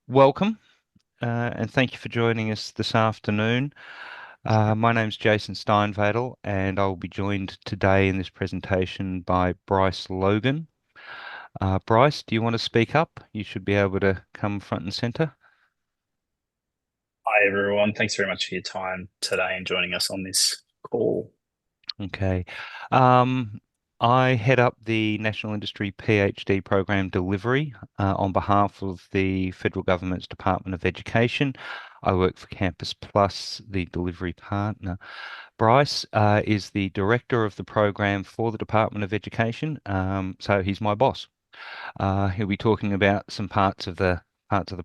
Welcome, and thank you for joining us this afternoon. My name's Jason Steinvadel, and I'll be joined today in this presentation by Bryce Logan. Bryce, do you want to speak up? You should be able to come front and center. Hi, everyone. Thanks very much for your time today and joining us on this call. Okay. Um, I head up the National Industry PhD program delivery on behalf of the Federal Government's Department of Education. I work for Campus Plus, the delivery partner. Bryce is the director of the program for the Department of Education, so he's my boss. He'll be talking about some parts of the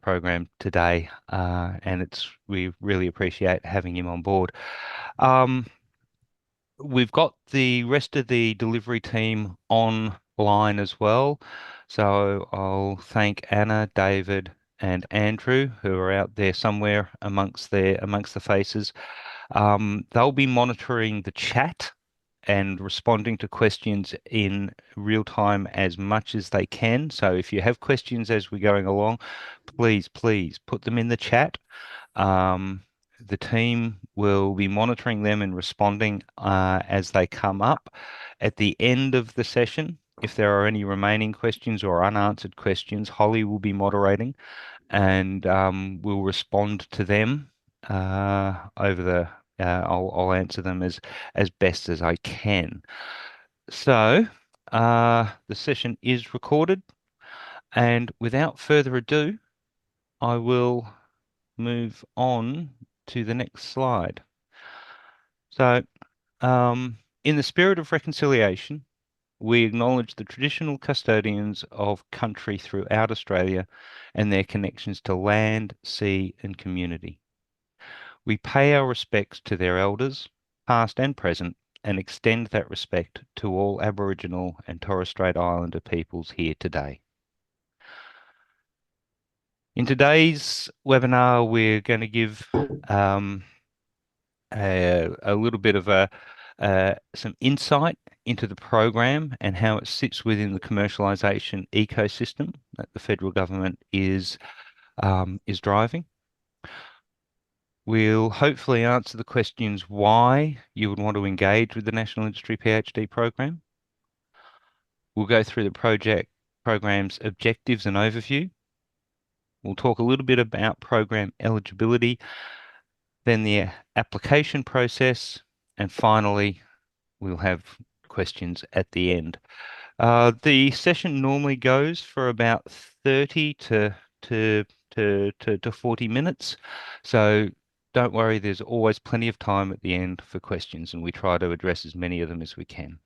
program today, and we really appreciate having him on board. Um, we've got the rest of the delivery team online as well, so I'll thank Anna, David, and Andrew who are out there somewhere amongst the faces. They'll be monitoring the chat and responding to questions in real time as much as they can. So if you have questions as we're going along, please put them in the chat. Um, the team will be monitoring them and responding as they come up. At the end of the session, if there are any remaining questions or unanswered questions, Holly will be moderating and we'll respond to them over the. I'll answer them as best as I can. So the session is recorded, and without further ado, I will move on to the next slide. So, in the spirit of reconciliation, we acknowledge the traditional custodians of country throughout Australia and their connections to land, sea, and community. We pay our respects to their elders, past and present, and extend that respect to all Aboriginal and Torres Strait Islander peoples here today. In today's webinar, we're going to give um, a little bit of some insight into the program and how it sits within the commercialisation ecosystem that the federal government is driving. We'll hopefully answer the questions why you would want to engage with the National Industry PhD program. We'll go through the program's objectives and overview. We'll talk a little bit about program eligibility, then the application process, and finally, we'll have questions at the end. The session normally goes for about 30 to 40 minutes. So don't worry, there's always plenty of time at the end for questions, and we try to address as many of them as we can.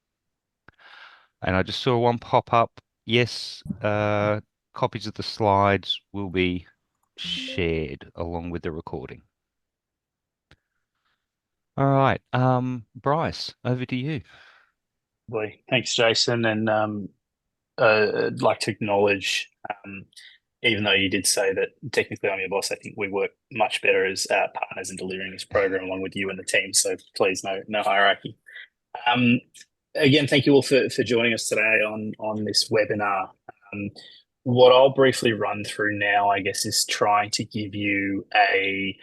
And I just saw one pop up. Yes, copies of the slides will be shared along with the recording. All right, Bryce, over to you. Boy, thanks, Jason. And I'd like to acknowledge, even though you did say that technically I'm your boss, I think we work much better as partners in delivering this program along with you and the team. So please, no hierarchy. Um, Again, thank you all for joining us today on this webinar. Um, what I'll briefly run through now, I guess, is trying to give you a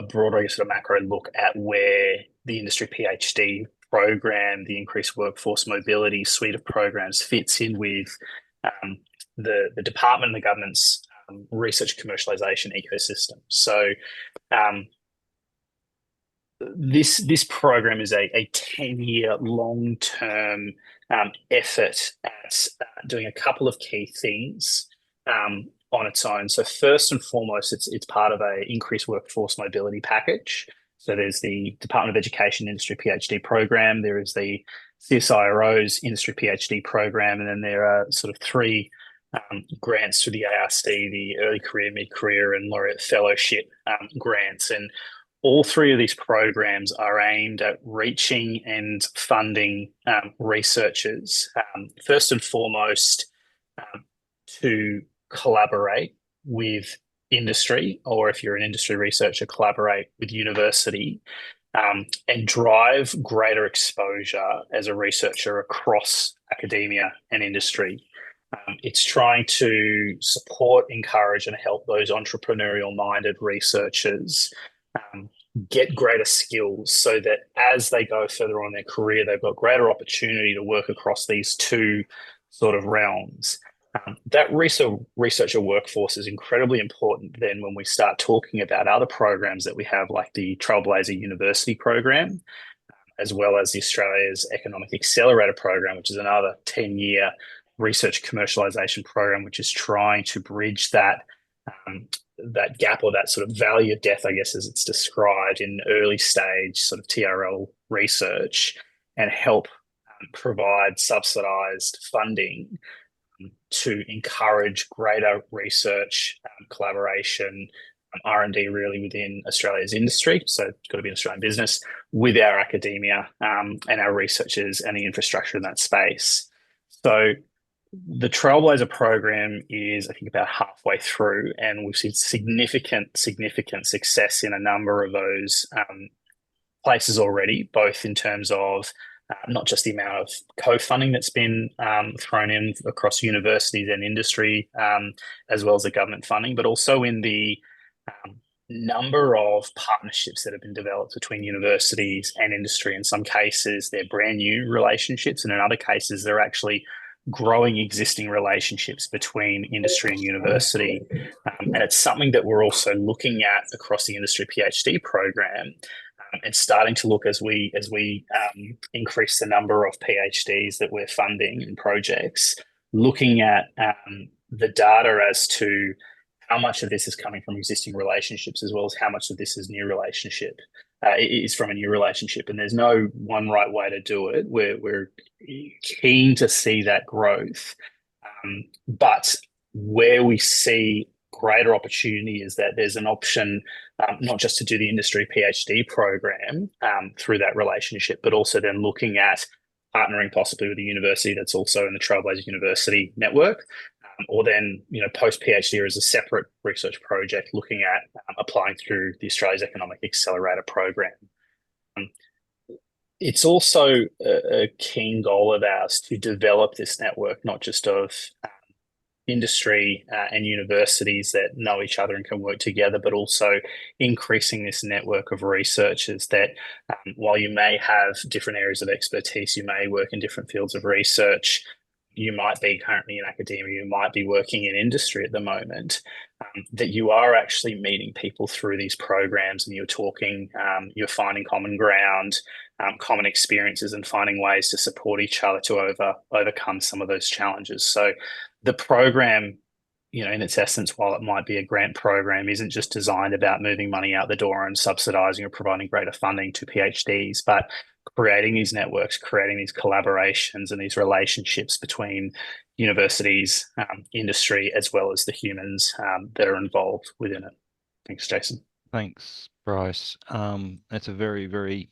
broader, I guess, sort of macro look at where the industry PhD program, the increased workforce mobility suite of programs fits in with um, the department and the government's research commercialization ecosystem. So um, this program is a 10-year long-term effort at doing a couple of key things on its own. So first and foremost, it's part of a increased workforce mobility package. So there's the Department of Education Industry PhD program, there is the CSIRO's Industry PhD program, and then there are sort of three grants through the ARC, the Early Career, Mid Career, and Laureate Fellowship grants. And all three of these programs are aimed at reaching and funding researchers, first and foremost, um, to collaborate with industry, or if you're an industry researcher, collaborate with university and drive greater exposure as a researcher across academia and industry. It's trying to support, encourage, and help those entrepreneurial-minded researchers um, get greater skills so that as they go further on in their career, they've got greater opportunity to work across these two sort of realms. That researcher workforce is incredibly important then when we start talking about other programs that we have, like the Trailblazer University program, as well as the Australia's Economic Accelerator program, which is another 10-year research commercialization program, which is trying to bridge that gap, or that sort of valley of death, I guess, as it's described in early stage sort of TRL research, and help provide subsidized funding to encourage greater research, collaboration, R&D really within Australia's industry. So it's got to be an Australian business with our academia and our researchers and the infrastructure in that space. So the Trailblazer program is, I think, about halfway through, and we've seen significant success in a number of those places already, both in terms of not just the amount of co-funding that's been thrown in across universities and industry, as well as the government funding, but also in the number of partnerships that have been developed between universities and industry. In some cases, they're brand new relationships, and in other cases, they're actually growing existing relationships between industry and university. And it's something that we're also looking at across the industry PhD program, and starting to look as we increase the number of PhDs that we're funding in projects, looking at the data as to how much of this is coming from existing relationships, as well as how much of this is new relationship. Is from a new relationship, and there's no one right way to do it. We're keen to see that growth, but where we see greater opportunity is that there's an option not just to do the industry PhD program through that relationship, but also then looking at partnering possibly with a university that's also in the Trailblazer University network, or then post PhD as a separate research project, looking at applying through the Australia's Economic Accelerator program. It's also a keen goal of ours to develop this network, not just of industry and universities that know each other and can work together, but also increasing this network of researchers that while you may have different areas of expertise, you may work in different fields of research, you might be currently in academia, you might be working in industry at the moment, that you are actually meeting people through these programs, and you're talking, you're finding common ground, common experiences, and finding ways to support each other to overcome some of those challenges. So the program, in its essence, while it might be a grant program, isn't just designed about moving money out the door and subsidizing or providing greater funding to PhDs, but creating these networks, creating these collaborations and these relationships between universities, industry, as well as the humans that are involved within it. Thanks, Jason. Thanks, Bryce. That's a very, very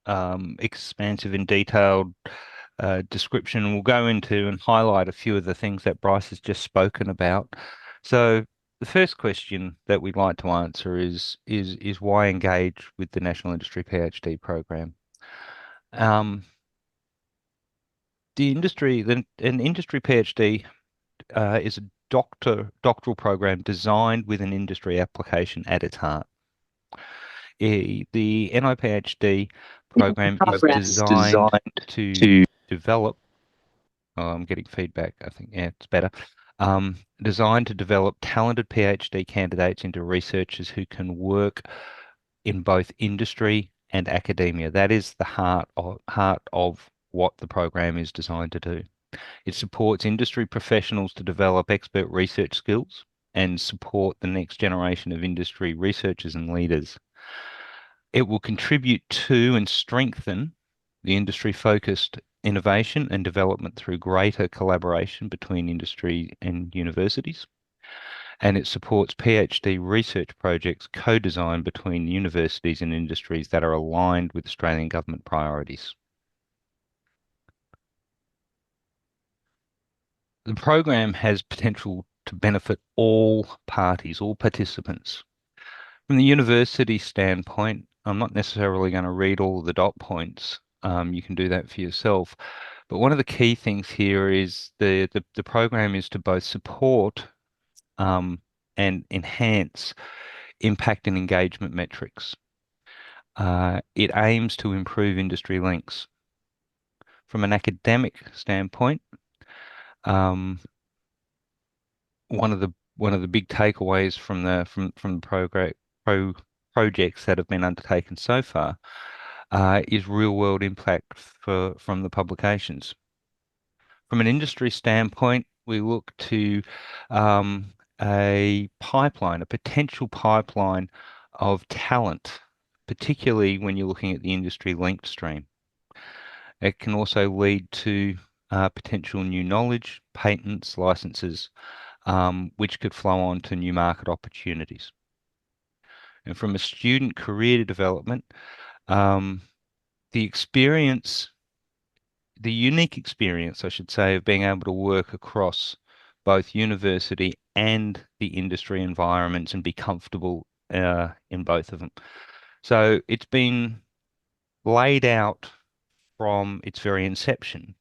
expansive and detailed description. We'll go into and highlight a few of the things that Bryce has just spoken about. So the first question that we'd like to answer is why engage with the National Industry PhD program? An industry PhD is a doctoral program designed with an industry application at its heart. The NIPhD program is designed to develop. Oh, I'm getting feedback. I think, yeah, it's better. Designed to develop talented PhD candidates into researchers who can work in both industry and academia. That is the heart of what the program is designed to do. It supports industry professionals to develop expert research skills and support the next generation of industry researchers and leaders. It will contribute to and strengthen the industry-focused innovation and development through greater collaboration between industry and universities. And it supports PhD research projects co-designed between universities and industries that are aligned with Australian government priorities. The program has potential to benefit all parties, all participants. From the university standpoint, I'm not necessarily going to read all of the dot points. You can do that for yourself. But one of the key things here is the program is to both support um, and enhance impact and engagement metrics. It aims to improve industry links. From an academic standpoint, um, one of the big takeaways from the projects that have been undertaken so far is real world impact from the publications. From an industry standpoint, we look to a potential pipeline of talent, particularly when you're looking at the industry linked stream. It can also lead to potential new knowledge, patents, licenses, which could flow on to new market opportunities. And from a student career development, um, the experience, the unique experience, I should say, of being able to work across both university and the industry environments and be comfortable in both of them. So it's been laid out from its very inception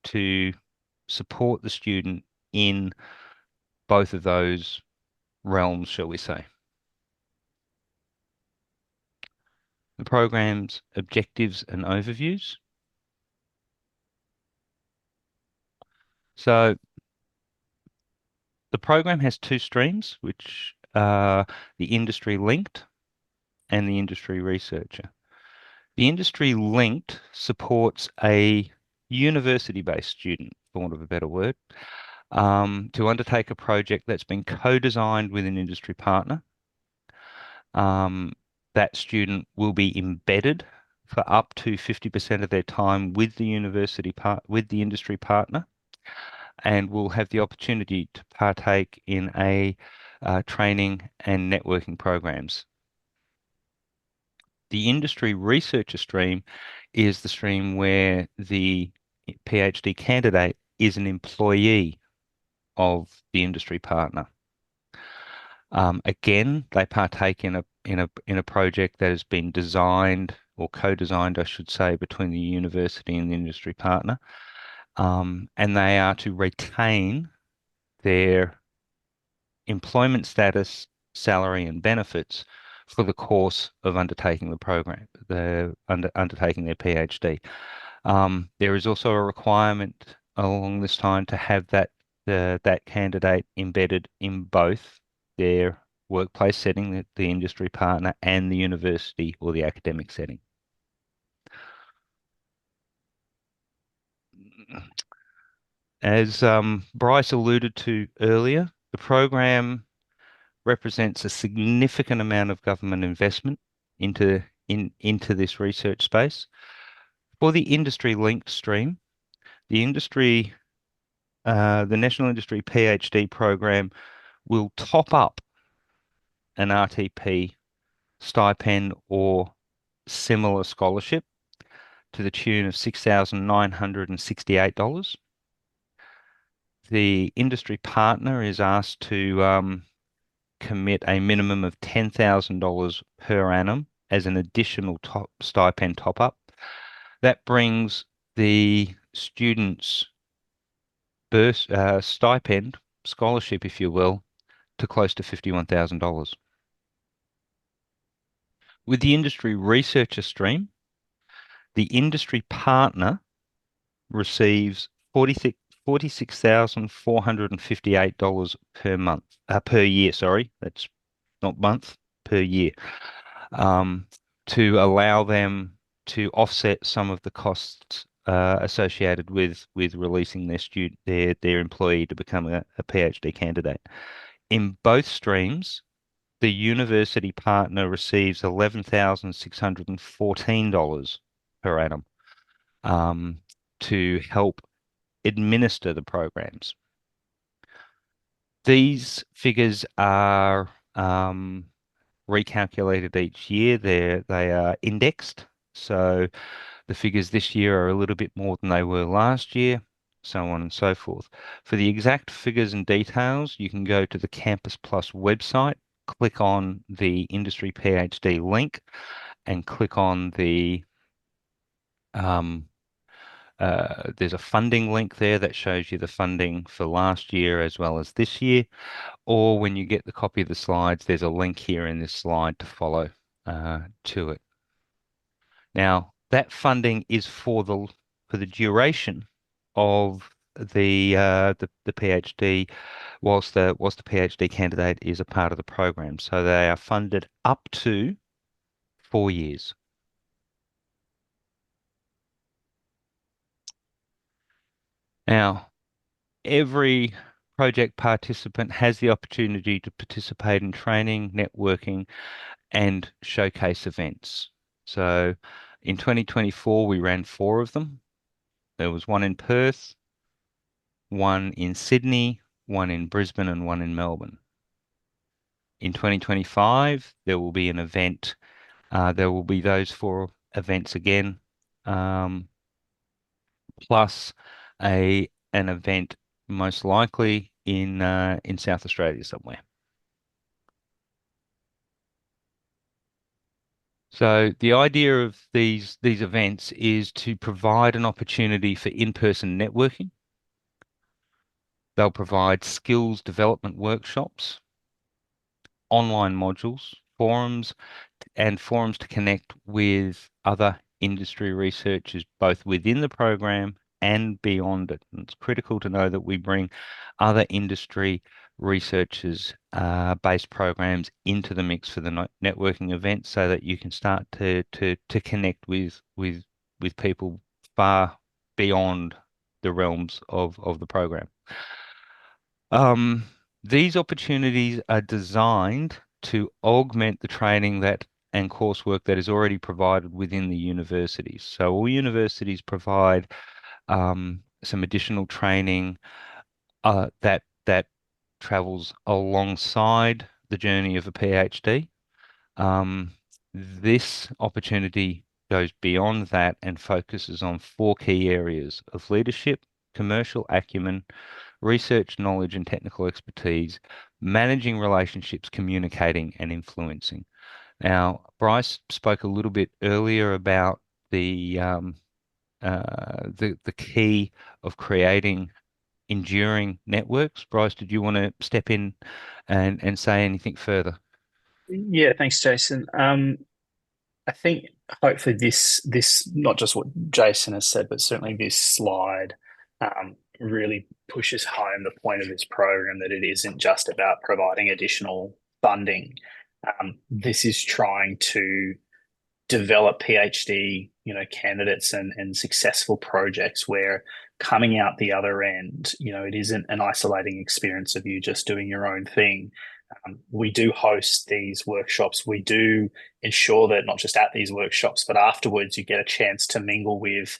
to support the student in both of those realms, shall we say. The program's objectives and overviews. So the program has two streams, which are the industry linked and the industry researcher. The industry linked supports a university-based student, for want of a better word, to undertake a project that's been co-designed with an industry partner. That student will be embedded for up to 50% of their time with the industry partner, and will have the opportunity to partake in a training and networking programs. The industry researcher stream is the stream where the PhD candidate is an employee of the industry partner. Again, they partake in a project that has been designed or co-designed, I should say, between the university and the industry partner, and they are to retain their employment status, salary, and benefits for the course of undertaking the program, undertaking their PhD. There is also a requirement along this time to have that candidate embedded in both their workplace setting, the industry partner, and the university or the academic setting. As Bryce alluded to earlier, the program represents a significant amount of government investment into this research space. For the industry linked stream, the National Industry PhD program will top up an RTP stipend or similar scholarship to the tune of $6,968. The industry partner is asked to commit a minimum of $10,000 per annum as an additional stipend top up. That brings the student's stipend, scholarship, if you will, to close to $51,000. With the industry researcher stream, the industry partner receives $46,458 per year. Sorry, that's not month, per year, to allow them to offset some of the costs associated with releasing their employee to become a PhD candidate. In both streams, the university partner receives $11,614 per annum to help administer the programs. These figures are recalculated each year. They are indexed, so the figures this year are a little bit more than they were last year, so on and so forth. For the exact figures and details, you can go to the Campus Plus website, click on the Industry PhD link, and click on the There's a funding link there that shows you the funding for last year as well as this year. Or when you get the copy of the slides, there's a link here in this slide to follow to it. Now, that funding is for the duration of the PhD, whilst the PhD candidate is a part of the program. So they are funded up to 4 years. Now, every project participant has the opportunity to participate in training, networking, and showcase events. So in 2024, we ran 4 of them. There was one in Perth, one in Sydney, one in Brisbane, and one in Melbourne. In 2025, there will be an event. There will be those 4 events again, plus an event most likely in South Australia somewhere. So the idea of these events is to provide an opportunity for in-person networking. They'll provide skills development workshops, online modules, forums to connect with other industry researchers, both within the program and beyond it. And it's critical to know that we bring other industry researchers based programs into the mix for the networking event, so that you can start to connect with people far beyond the realms of the program. These opportunities are designed to augment the training and coursework that is already provided within the universities. So all universities provide some additional training that travels alongside the journey of a PhD. This opportunity goes beyond that and focuses on 4 key areas of leadership, commercial acumen, research knowledge and technical expertise, managing relationships, communicating, and influencing. Now, Bryce spoke a little bit earlier about the key of creating enduring networks. Bryce, did you want to step in and say anything further? Yeah, thanks, Jason. I think hopefully this not just what Jason has said, but certainly this slide really pushes home the point of this program, that it isn't just about providing additional funding. This is trying to develop PhD, candidates and successful projects where coming out the other end, it isn't an isolating experience of you just doing your own thing. We do host these workshops. We do ensure that not just at these workshops, but afterwards, you get a chance to mingle with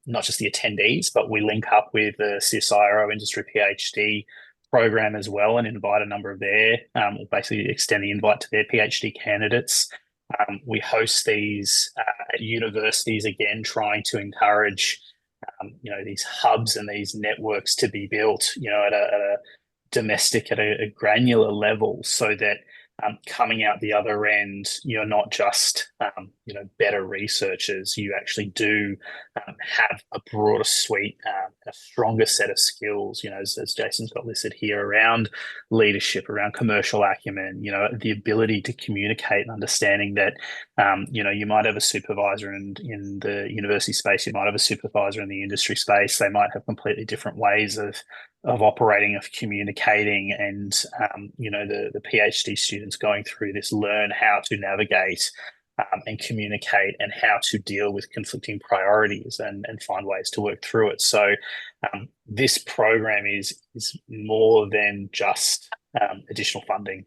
not just the attendees, but we link up with the CSIRO Industry PhD program as well, and invite a number of basically extend the invite to their PhD candidates. We host these at universities, again, trying to encourage these hubs and these networks to be built, at a domestic, at a granular level, so that coming out the other end, you're not just better researchers. You actually do have a broader suite, a stronger set of skills. As Jason's got listed here, around leadership, around commercial acumen. The ability to communicate and understanding that you might have a supervisor in the university space, you might have a supervisor in the industry space. They might have completely different ways of operating, of communicating, and the PhD students going through this learn how to navigate and communicate, and how to deal with conflicting priorities and find ways to work through it. So this program is more than just additional funding.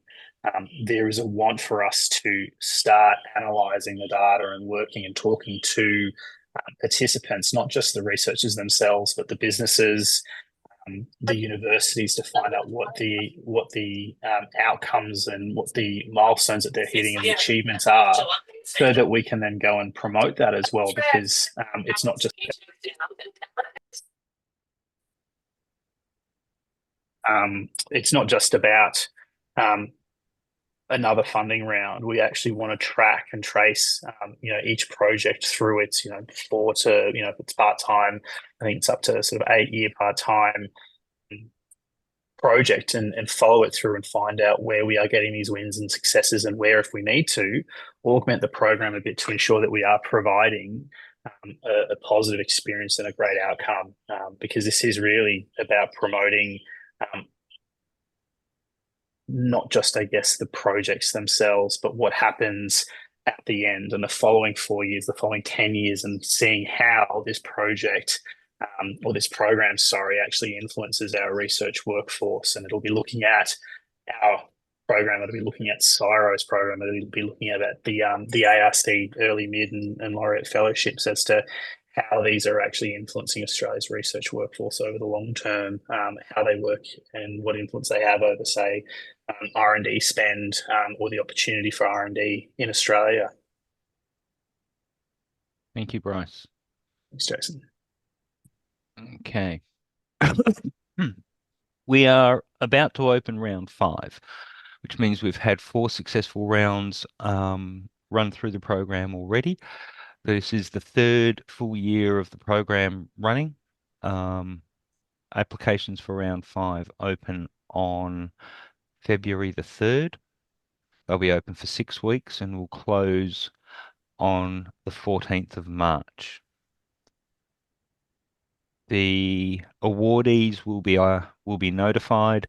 There is a want for us to start analysing the data and working and talking to participants, not just the researchers themselves, but the businesses, the universities, to find out what the outcomes and what the milestones that they're hitting and the achievements are, so that we can then go and promote that as well. Because it's not just about another funding round, we actually want to track and trace, each project through its, 4 to, if it's part time, I think it's up to sort of 8 year part time project, and follow it through and find out where we are getting these wins and successes, and where, if we need to, augment the program a bit to ensure that we are providing a positive experience and a great outcome. Because this is really about promoting um, not just, I guess, the projects themselves, but what happens at the end and the following 4 years, the following 10 years, and seeing how this project or this program, sorry, actually influences our research workforce. And it'll be looking at our program, it'll be looking at CSIRO's program, it'll be looking at the ARC early, mid, and laureate fellowships as to how these are actually influencing Australia's research workforce over the long term, how they work and what influence they have over, say, R&D spend, or the opportunity for R&D in Australia. Thank you, Bryce. Thanks, Jason. Okay. We are about to open round 5, which means we've had 4 successful rounds run through the program already. This is the 3rd full year of the program running. Applications for round 5 open on February the 3rd. They'll be open for 6 weeks and will close on the 14th of March. The awardees will be notified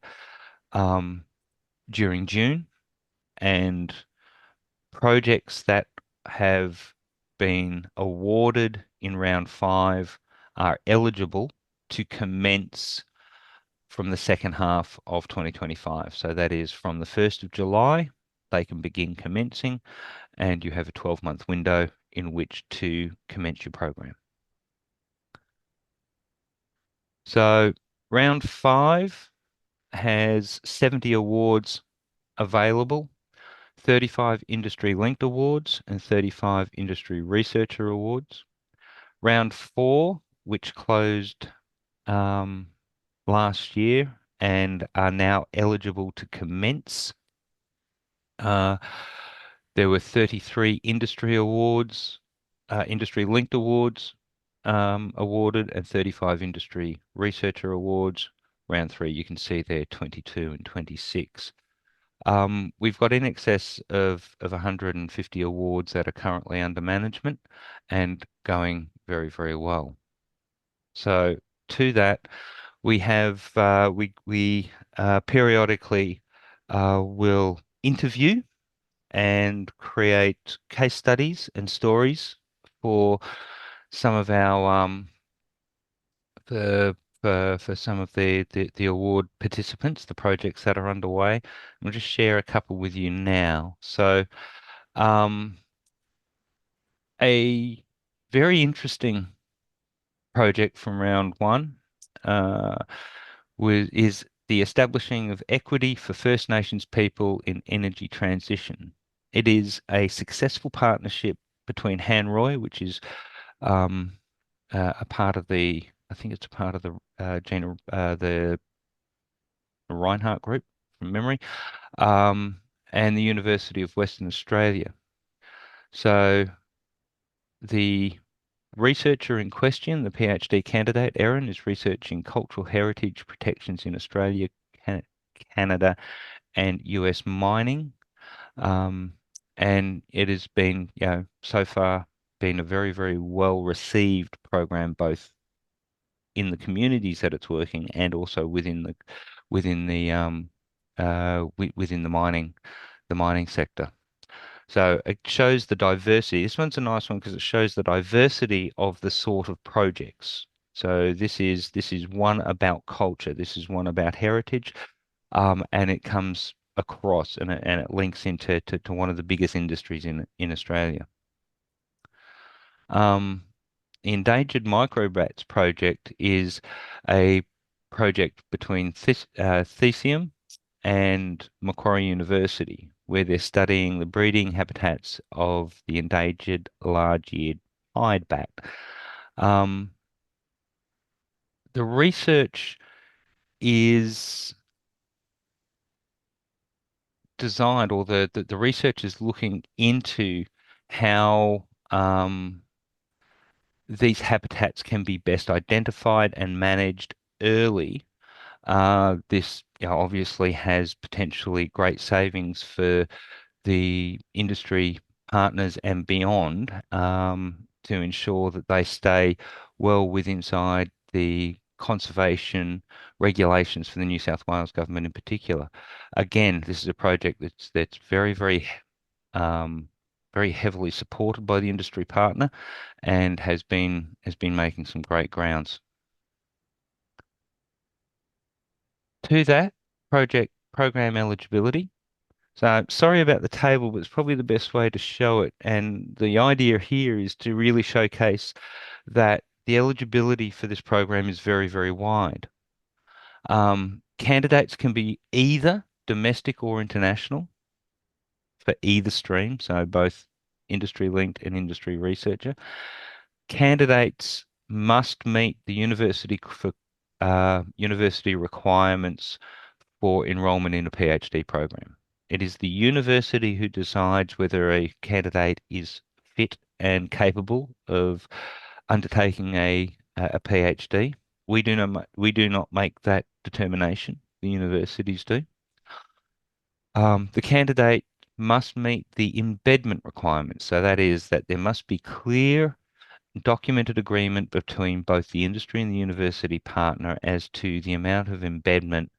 during June, and projects that have been awarded in round 5 are eligible to commence from the second half of 2025. So that is from the 1st of July, they can begin commencing, and you have a 12-month window in which to commence your program. So round 5 has 70 awards available, 35 industry-linked awards and 35 industry researcher awards. Round 4, which closed last year and are now eligible to commence. There were 33 industry awards, industry-linked awards awarded, and 35 industry researcher awards. Round 3, you can see there 22 and 26. We've got in excess of 150 awards that are currently under management and going very, very well. So to that, we have we periodically will interview and create case studies and stories for some of our for some of the award participants, the projects that are underway. I'll just share a couple with you now. So a very interesting project from round 1 is the establishing of equity for First Nations people in energy transition. It is a successful partnership between Hanroy, which is a part of the, I think it's a part of the the Reinhardt Group from memory, and the University of Western Australia. So the researcher in question, the PhD candidate, Erin, is researching cultural heritage protections in Australia, Canada, and US mining. And it has been, so far been a very, very well received program, both in the communities that it's working and also within the within the mining sector. So it shows the diversity. This one's a nice one because it shows the diversity of the sort of projects. So this is one about culture. This is one about heritage, and it comes across and it links into to one of the biggest industries in Australia. The Endangered Microbats project is a project between Theseum and Macquarie University, where they're studying the breeding habitats of the endangered large-eared pied bat. The research is designed, or the research is looking into how these habitats can be best identified and managed early. This, obviously has potentially great savings for the industry partners and beyond, to ensure that they stay well inside the conservation regulations for the New South Wales government in particular. Again, this is a project that's um, very heavily supported by the industry partner and has been making some great grounds. To that, project program eligibility. So sorry about the table, but it's probably the best way to show it. And the idea here is to really showcase that the eligibility for this program is very, very wide. Candidates can be either domestic or international for either stream, so both industry linked and industry researcher. Candidates must meet the university requirements for enrolment in a PhD program. It is the university who decides whether a candidate is fit and capable of undertaking a PhD. We do not make that determination. The universities do. The candidate must meet the embedment requirements. So that is that there must be clear documented agreement between both the industry and the university partner as to the amount of embedment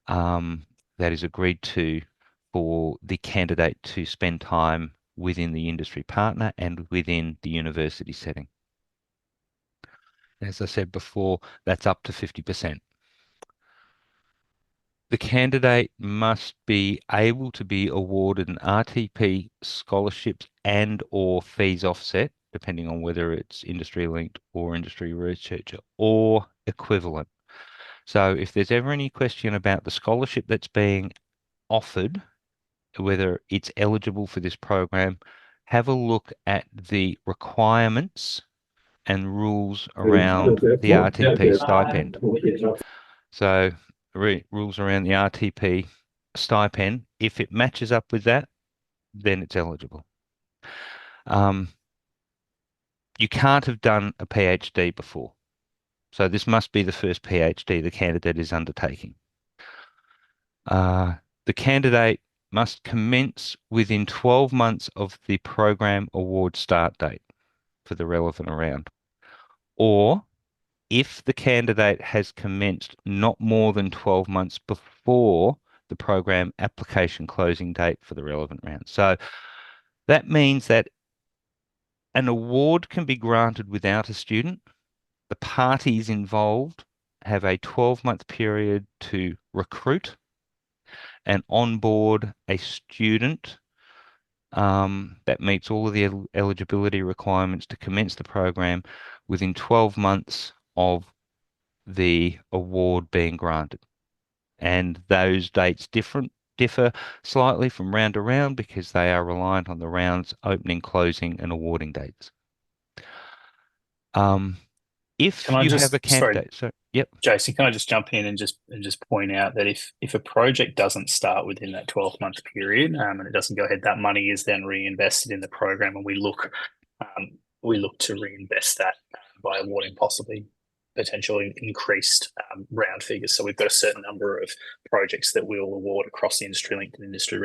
that is agreed to for the candidate to spend time within the industry partner and within the university setting. As I said before, that's up to 50%. The candidate must be able to be awarded an RTP scholarships and or fees offset, depending on whether it's industry linked or industry researcher or equivalent. So if there's ever any question about the scholarship that's being offered, whether it's eligible for this program, have a look at the requirements and rules around the RTP stipend. So rules around the RTP stipend, if it matches up with that, then it's eligible. You can't have done a PhD before. So this must be the first PhD the candidate is undertaking. The candidate must commence within 12 months of the program award start date for the relevant round. Or if the candidate has commenced not more than 12 months before the program application closing date for the relevant round. So that means that an award can be granted without a student. The parties involved have a 12-month period to recruit and onboard a student that meets all of the eligibility requirements to commence the program within 12 months of the award being granted. And those dates differ slightly from round to round because they are reliant on the round's opening, closing, and awarding dates. If Can I you have just, a sorry, candidate, so yep, Jason, can I just jump in and just point out that if a project doesn't start within that 12-month period, and it doesn't go ahead, that money is then reinvested in the program, and we look to reinvest that by awarding possibly potentially increased round figures. So we've got a certain number of projects that we'll award across the industry linked and industry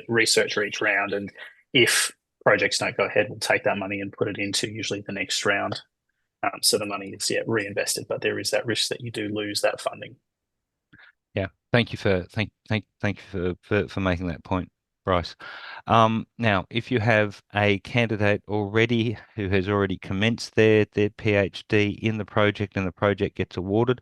research each round, and if projects don't go ahead, we'll take that money and put it into usually the next round. So the money is reinvested, but there is that risk that you do lose that funding. yeah. Thank you for making that point, Bryce. Now, if you have a candidate already who has already commenced their PhD in the project and the project gets awarded,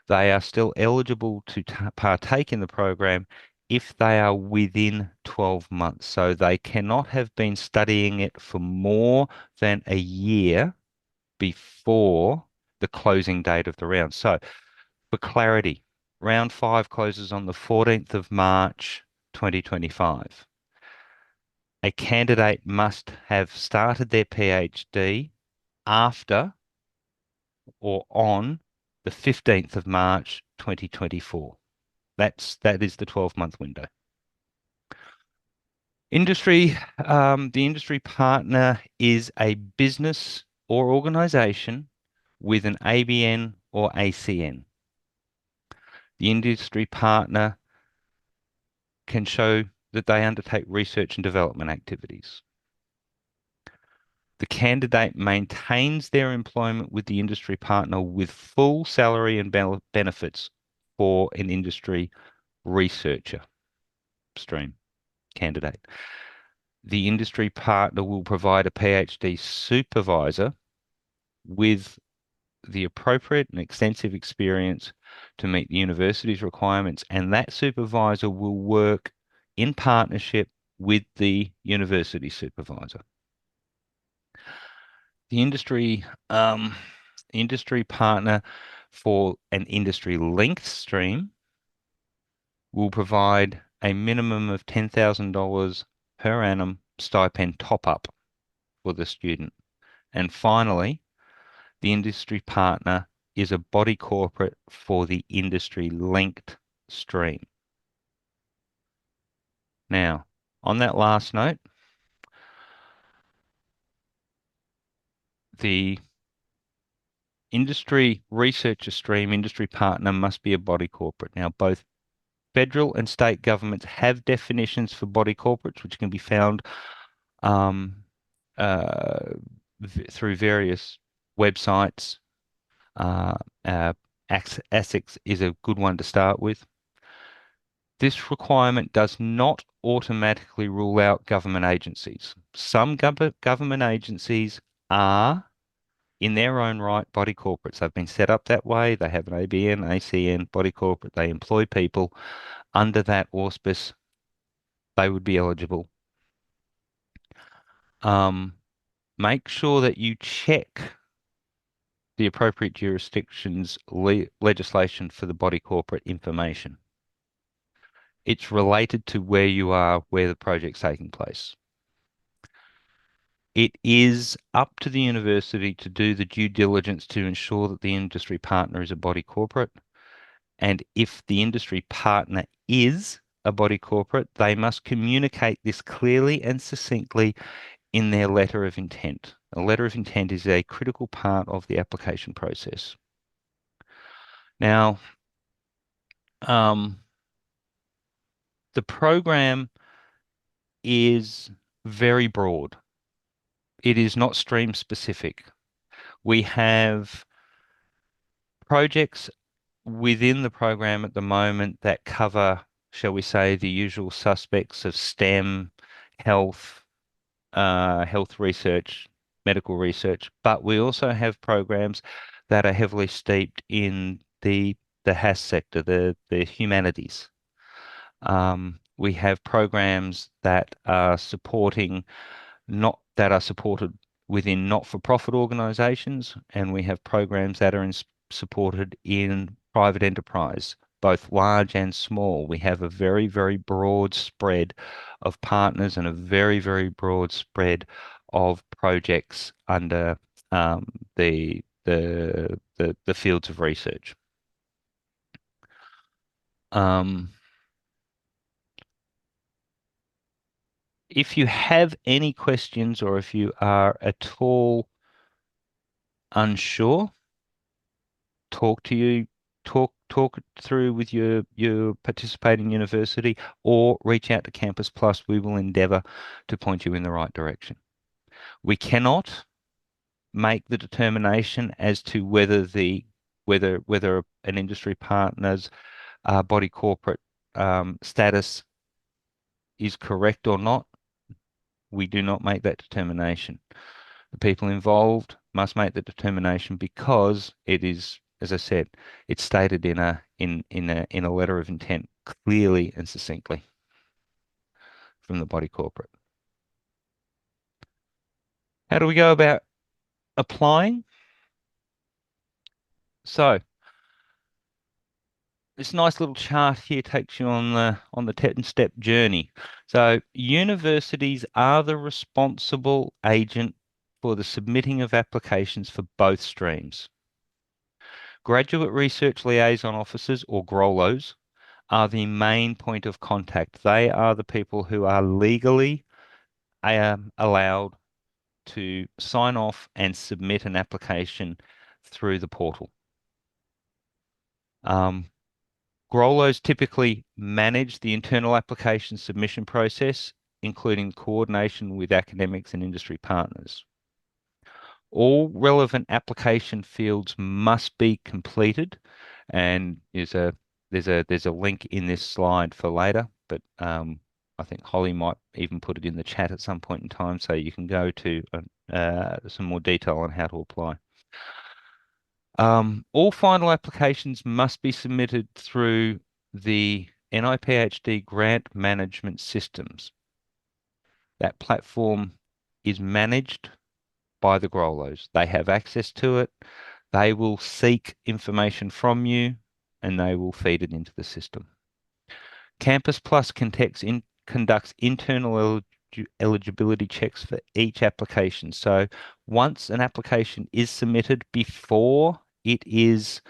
they are still eligible to partake in the program if they are within 12 months. So they cannot have been studying it for more than a year before the closing date of the round. So for clarity, round 5 closes on the 14th of March 2025. A candidate must have started their PhD after or on the 15th of March 2024. That is the 12-month window. The industry partner is a business or organization with an ABN or ACN. The industry partner can show that they undertake research and development activities. The candidate maintains their employment with the industry partner with full salary and benefits for an industry researcher stream candidate. The industry partner will provide a PhD supervisor with the appropriate and extensive experience to meet the university's requirements, and that supervisor will work in partnership with the university supervisor. The industry partner for an industry length stream will provide a minimum of $10,000 per annum stipend top-up for the student. And finally, the industry partner is a body corporate for the industry linked stream. Now, on that last note, the industry researcher stream industry partner must be a body corporate. Now, both federal and state governments have definitions for body corporates, which can be found through various websites. ASICS is a good one to start with. This requirement does not automatically rule out government agencies. Some government agencies are, in their own right, body corporates. They've been set up that way. They have an ABN, ACN, body corporate. They employ people under that auspice. They would be eligible. Make sure that you check the appropriate jurisdiction's legislation for the body corporate information. It's related to where you are, where the project's taking place. It is up to the university to do the due diligence to ensure that the industry partner is a body corporate. And if the industry partner is a body corporate, they must communicate this clearly and succinctly in their letter of intent. A letter of intent is a critical part of the application process. Now, the program is very broad. It is not stream specific. We have projects within the program at the moment that cover, shall we say, the usual suspects of STEM, health, health research, medical research, but we also have programs that are heavily steeped in the HAS sector, the humanities. We have programs that are supported within not-for-profit organisations, and we have programs that are supported in private enterprise, both large and small. We have a very, very broad spread of partners and a very, very broad spread of projects under the fields of research. If you have any questions or if you are at all unsure, talk it through with your participating university or reach out to Campus Plus. We will endeavour to point you in the right direction. We cannot make the determination as to whether an industry partner's body corporate status is correct or not. We do not make that determination. The people involved must make the determination because it is, as I said, it's stated in a letter of intent clearly and succinctly from the body corporate. How do we go about applying? So this nice little chart here takes you on the 10-step journey. So universities are the responsible agent for the submitting of applications for both streams. Graduate Research Liaison Officers, or GROLOs, are the main point of contact. They are the people who are legally allowed to sign off and submit an application through the portal. Grollos typically manage the internal application submission process, including coordination with academics and industry partners. All relevant application fields must be completed, and there's a link in this slide for later, but I think Holly might even put it in the chat at some point in time, so you can go to some more detail on how to apply. All final applications must be submitted through the NIPHD grant management systems. That platform is managed by the Grollos. They have access to it. They will seek information from you and they will feed it into the system. Campus Plus conducts internal eligibility checks for each application. So once an application is submitted, before it is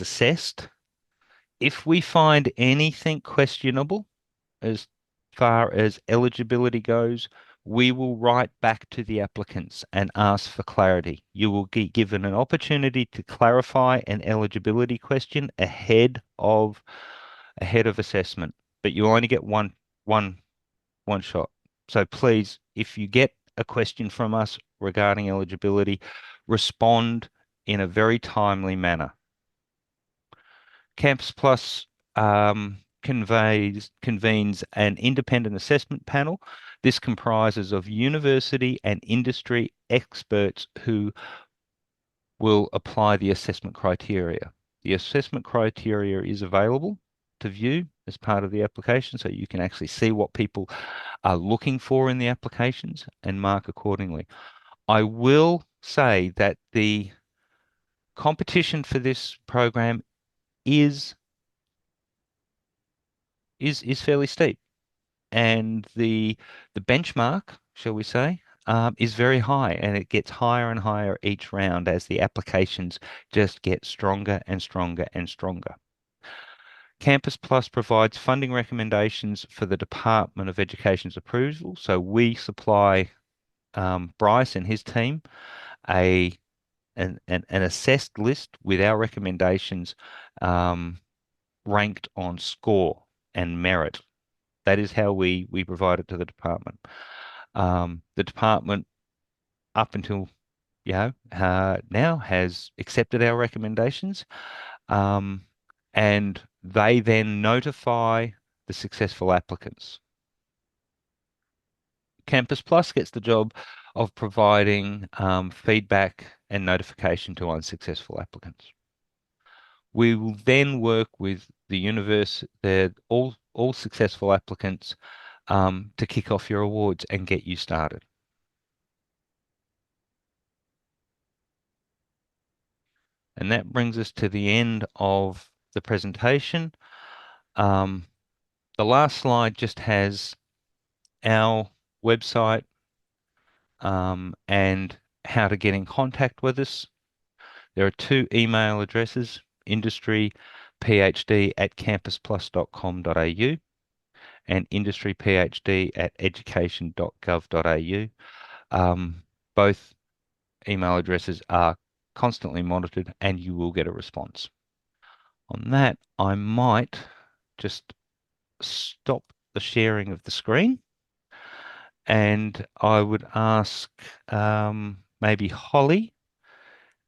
assessed, if we find anything questionable as far as eligibility goes, we will write back to the applicants and ask for clarity. You will be given an opportunity to clarify an eligibility question ahead of assessment, but you only get one shot. So please, if you get a question from us regarding eligibility, respond in a very timely manner. Campus Plus convenes an independent assessment panel. This comprises of university and industry experts who will apply the assessment criteria. The assessment criteria is available to view as part of the application, so you can actually see what people are looking for in the applications and mark accordingly. I will say that the competition for this program is fairly steep, and the benchmark, shall we say, is very high, and it gets higher and higher each round as the applications just get stronger and stronger and stronger. Campus Plus provides funding recommendations for the Department of Education's approval. So we supply Bryce and his team an assessed list with our recommendations ranked on score and merit. That is how we provide it to the department. The department, up until now, has accepted our recommendations, and they then notify the successful applicants. Campus Plus gets the job of providing feedback and notification to unsuccessful applicants. We will then work with the universe, all successful applicants, to kick off your awards and get you started. And that brings us to the end of the presentation. The last slide just has our website and how to get in contact with us. There are two email addresses, industryphd@campusplus.com.au and industryphd@education.gov.au. Both email addresses are constantly monitored and you will get a response. On that, I might just stop the sharing of the screen, and I would ask maybe Holly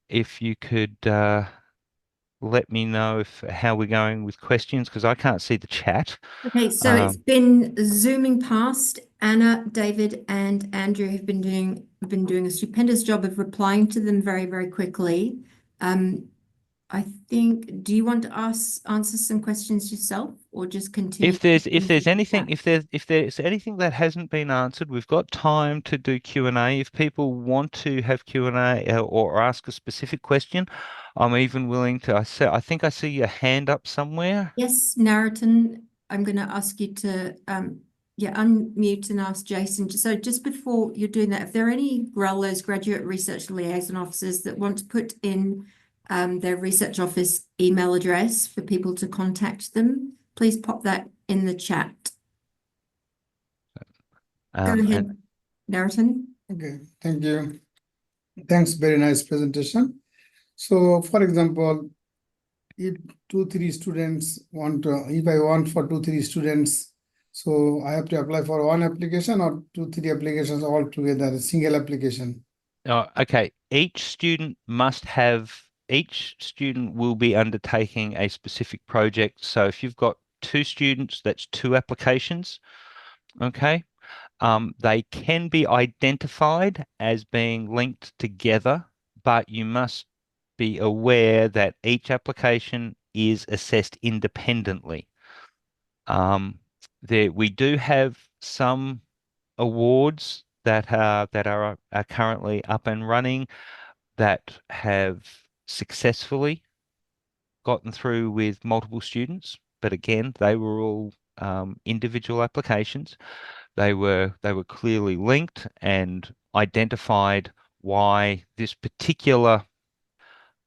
if you could let me know how we're going with questions, because I can't see the chat. Okay, so it's been zooming past. Anna, David, and Andrew have been doing a stupendous job of replying to them very, very quickly. I think, do you want to answer some questions yourself, or just continue? If there's anything that hasn't been answered, we've got time to do Q&A. If people want to have Q&A or ask a specific question, I'm even willing to. I think I see your hand up somewhere. Yes, Naraton, I'm going to ask you to unmute and ask Jason. So just before you're doing that, if there are any Grollos, graduate research liaison officers, that want to put in their research office email address for people to contact them. Please pop that in the chat. Go ahead, Narraton. Okay, thank you. Thanks, very nice presentation. So, for example, if 2-3 students want to, if I want for 2-3 students, so I have to apply for one application or 2-3 applications all together, a single application. Okay, each student will be undertaking a specific project. So if you've got 2 students, that's 2 applications. Okay. They can be identified as being linked together, but you must be aware that each application is assessed independently. We do have some awards that are currently up and running that have successfully gotten through with multiple students, but again, they were all individual applications. They were clearly linked and identified why this particular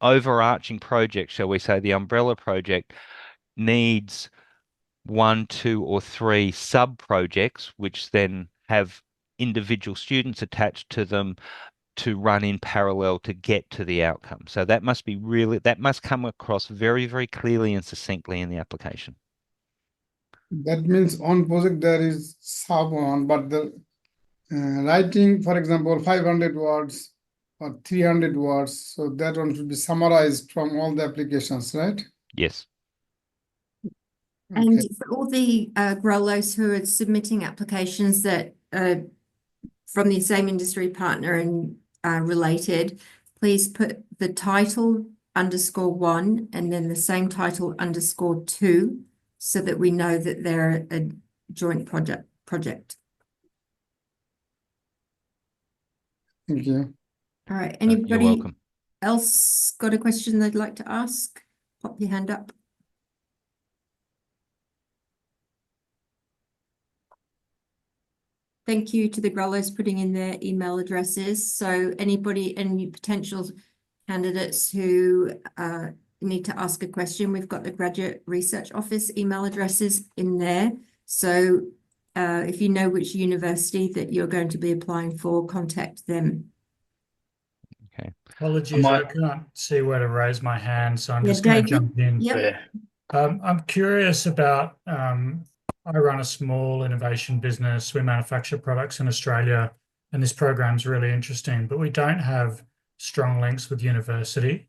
overarching project, shall we say, the umbrella project, needs 1, 2, or 3 sub-projects, which then have individual students attached to them to run in parallel to get to the outcome. So that must come across very, very clearly and succinctly in the application. That means on project there is sub one, but the writing, for example, 500 words or 300 words, so that one should be summarized from all the applications, right? Yes. And Okay. for all the growlers who are submitting applications that are from the same industry partner and related, please put the title _1 and then the same title _2 so that we know that they're a joint project. Thank you. All right. You're Anybody welcome. else got a question they'd like to ask? Pop your hand up. Thank you to the growlers putting in their email addresses. So anybody, any potential candidates who need to ask a question, we've got the Graduate Research Office email addresses in there. So if you know which university that you're going to be applying for, contact them. Okay. Apologies, I can't see where to raise my hand, so I'm Yeah, just going to David? jump in. Yep. I'm curious about, I run a small innovation business. We manufacture products in Australia, and this program's really interesting, but we don't have strong links with university.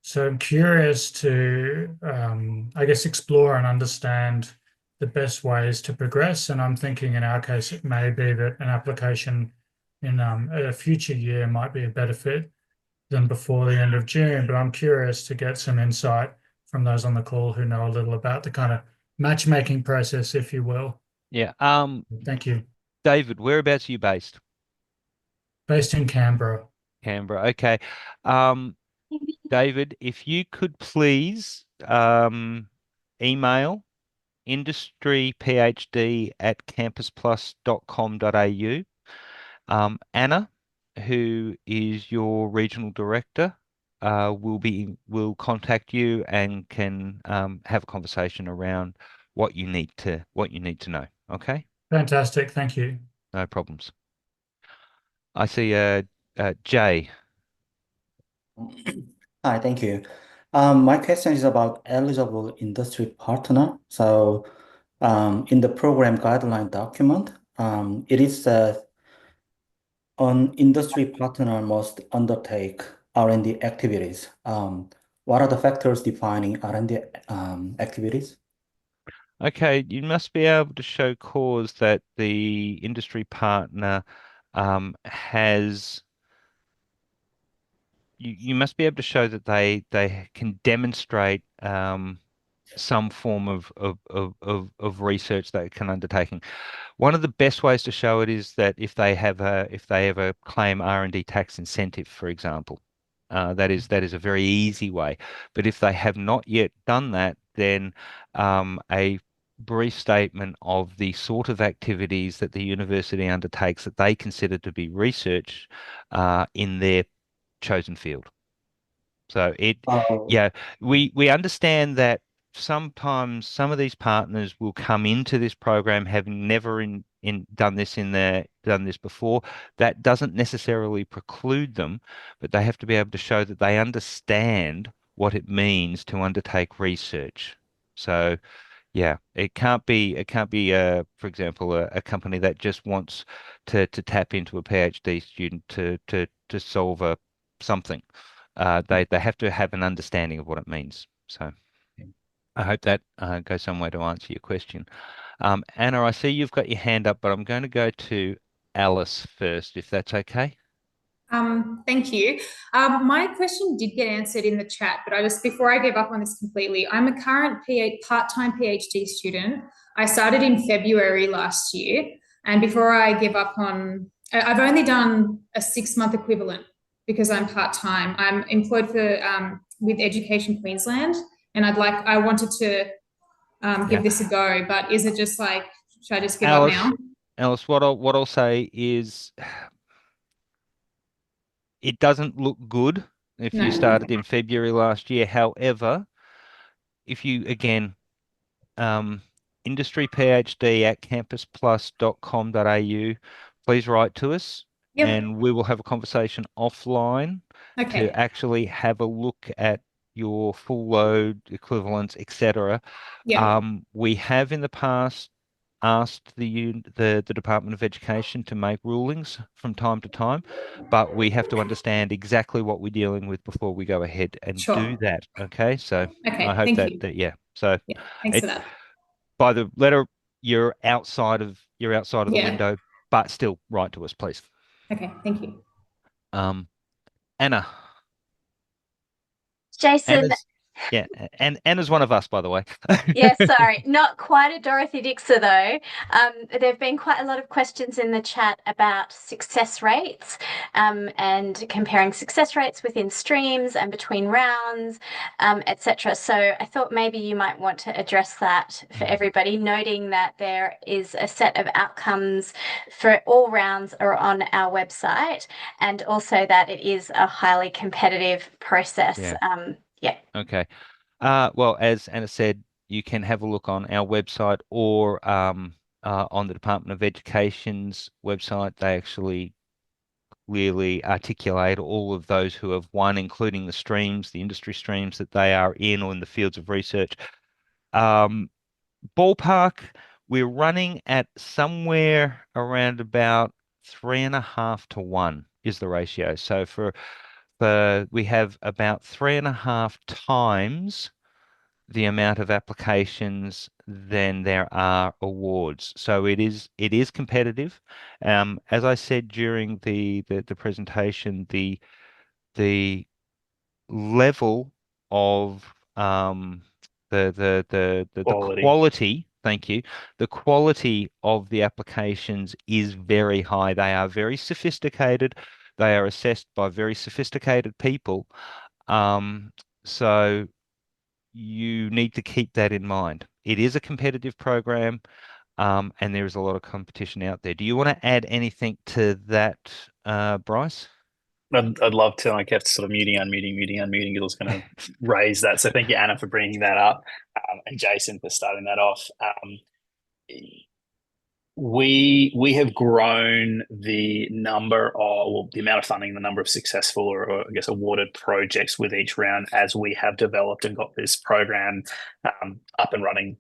So I'm curious to, I guess, explore and understand the best ways to progress. And I'm thinking in our case, it may be that an application in a future year might be a better fit than before the end of June, but I'm curious to get some insight from those on the call who know a little about the kind of matchmaking process, if you will. Yeah. Thank you. David, whereabouts are you based? Based in Canberra. Canberra. Okay. David, if you could please email industryphd@campusplus.com.au. Anna, who is your regional director, will contact you and can have a conversation around what you need to know. Okay. Fantastic. Thank you. No problems. I see Jay. Hi, thank you. My question is about eligible industry partner. So, in the program guideline document, it is said an industry partner must undertake R&D activities. What are the factors defining R&D activities? Okay, you must be able to show cause that the industry partner has. You must be able to show that they can demonstrate some form of research that can undertaking. One of the best ways to show it is that if they ever claim R&D tax incentive, for example, that is a very easy way. But if they have not yet done that, then a brief statement of the sort of activities that the university undertakes that they consider to be research in their chosen field. So Oh, yeah, we understand that sometimes some of these partners will come into this program having never done this before. That doesn't necessarily preclude them, but they have to be able to show that they understand what it means to undertake research. So yeah, it can't be for example, a company that just wants to tap into a PhD student to solve something. They have to have an understanding of what it means. So I hope that goes somewhere to answer your question. Anna, I see you've got your hand up, but I'm going to go to Alice first, if that's okay. Thank you. My question did get answered in the chat, but before I give up on this completely, I'm a current part-time PhD student. I started in February last year, and before I give up on, I've only done a 6-month equivalent because I'm part-time. I'm employed with Education Queensland, and I wanted to give this a go, but is it just like, should I just give up now? Alice, what I'll say is it doesn't look good if you No. started in February last year. However, if you again industryphd@campusplus.com.au, please write to us Yep. and we will have a conversation offline Okay. to actually have a look at your full load equivalents, etc. Yeah. We have in the past asked the Department of Education to make rulings from time to time, but we have to understand exactly what we're dealing with before we go ahead and Sure. do that. Okay, so Okay, I hope thank that you. that yeah. So Yeah, thanks for that. by the letter, you're outside of the Yeah. window, but still write to us, please. Okay, thank you. Anna. Jason, Yeah, and Anna's one of us, by the way. yes, sorry, not quite a Dorothy Dixer though. There have been quite a lot of questions in the chat about success rates and comparing success rates within streams and between rounds, etc. So I thought maybe you might want to address that for everybody, noting that there is a set of outcomes for all rounds are on our website, and also that it is a highly competitive process. Yeah. Okay. Well, as Anna said, you can have a look on our website or on the Department of Education's website. They actually clearly articulate all of those who have won, including the streams, the industry streams that they are in or in the fields of research. Ballpark, we're running at somewhere around about 3.5 to 1 is the ratio. So we have about 3.5 times the amount of applications than there are awards. So it is competitive. As I said during the presentation, the level of the quality, thank you, the quality of the applications is very high. They are very sophisticated. They are assessed by very sophisticated people. So you need to keep that in mind. It is a competitive program, and there is a lot of competition out there. Do you want to add anything to that, Bryce? I'd love to. I kept sort of muting. It was going to raise that. So thank you, Anna, for bringing that up, and Jason for starting that off. We have grown the the amount of funding, the number of successful or I guess awarded projects with each round as we have developed and got this program up and running.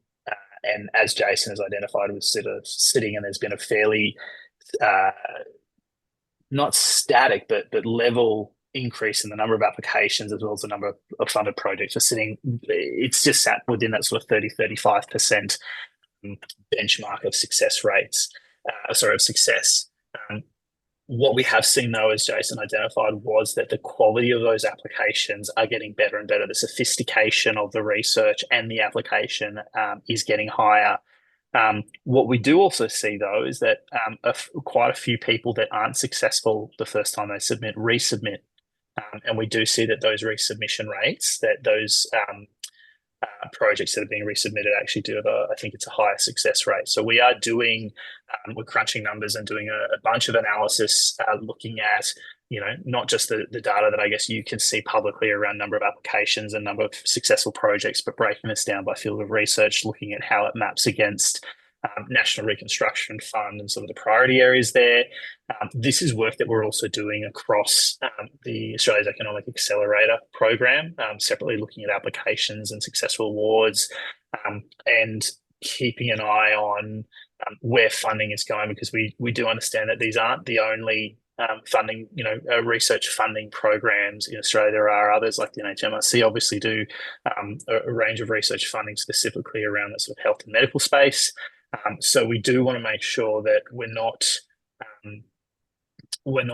And as Jason has identified, we're sort of sitting and there's been a fairly not static but level increase in the number of applications as well as the number of funded projects. It's just sat within that sort of 30-35% benchmark of success rates, of success. What we have seen, though, as Jason identified, was that the quality of those applications are getting better and better. The sophistication of the research and the application is getting higher. What we do also see, though, is that quite a few people that aren't successful the first time they resubmit. And we do see that those resubmission rates, that those projects that are being resubmitted actually do have I think it's a higher success rate. So we are doing, we're crunching numbers and doing a bunch of analysis, looking at, not just the data that I guess you can see publicly around number of applications and number of successful projects, but breaking this down by field of research, looking at how it maps against National Reconstruction Fund and some of the priority areas there. This is work that we're also doing across the Australia's Economic Accelerator program, separately looking at applications and successful awards, and keeping an eye on where funding is going, because we do understand that these aren't the only funding, research funding programs in Australia. There are others like the NHMRC obviously do a range of research funding specifically around the sort of health and medical space. So we do want to make sure that we're not